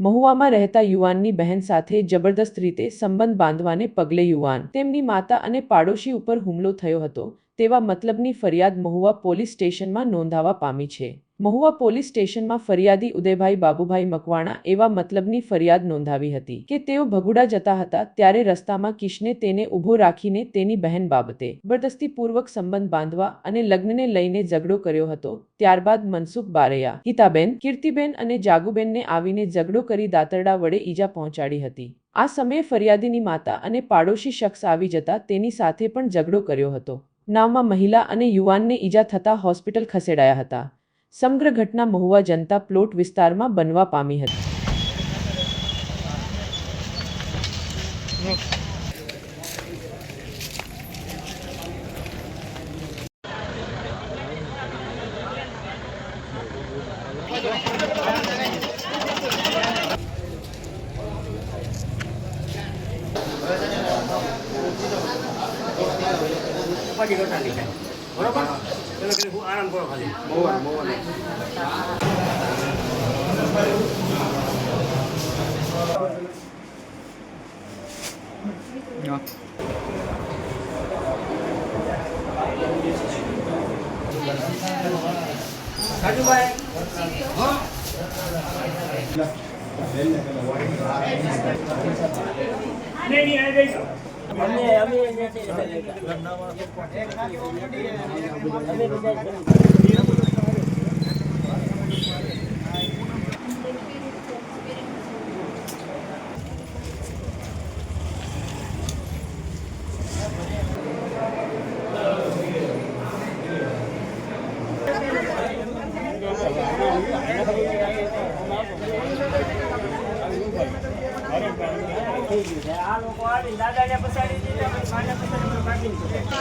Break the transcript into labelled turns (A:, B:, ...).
A: મહુવામાં રહેતા યુવાનની બહેન સાથે જબરદસ્ત રીતે સંબંધ બાંધવાને પગલે યુવાન તેમની માતા અને પાડોશી ઉપર હુમલો થયો હતો તેવા મતલબની ફરિયાદ મહુવા પોલીસ સ્ટેશનમાં નોંધાવા પામી છે। મહુવા પોલીસ સ્ટેશનમાં ફરિયાદી ઉદયભાઈ બાબુભાઈ મકવાણા એવા મતલબની ફરિયાદ નોંધાવી હતી કે તેઓ ભગુડા જતા હતા ત્યારે રસ્તામાં કિશને તેને ઊભો રાખીને તેની બહેન બાબતે જબરદસ્તીપૂર્વક સંબંધ બાંધવા અને લગ્નને લઈને ઝઘડો કર્યો હતો। ત્યારબાદ મનસુખ બારૈયા, હિતાબેન, કીર્તિબેન અને જાગુબેનને આવીને ઝઘડો કરી દાતરડા વડે ઈજા પહોંચાડી હતી। આ સમયે ફરિયાદીની માતા અને પાડોશી શખ્સ આવી જતા તેની સાથે પણ ઝઘડો કર્યો હતો। નાવમાં મહિલા અને યુવાનને ઈજા થતા હોસ્પિટલ ખસેડાયા હતા। સમગ્ર ઘટના મહુવા જનતા પ્લોટ વિસ્તારમાં બનવા પામી હતી।
B: બરોબર, ચલો આરામ કરો ખાલી। રાજુભાઈ નહીં આ જઈશ આ લોકો આવી દાદાને પછાડી દીધા માને પછાડી કાઢી દીધા।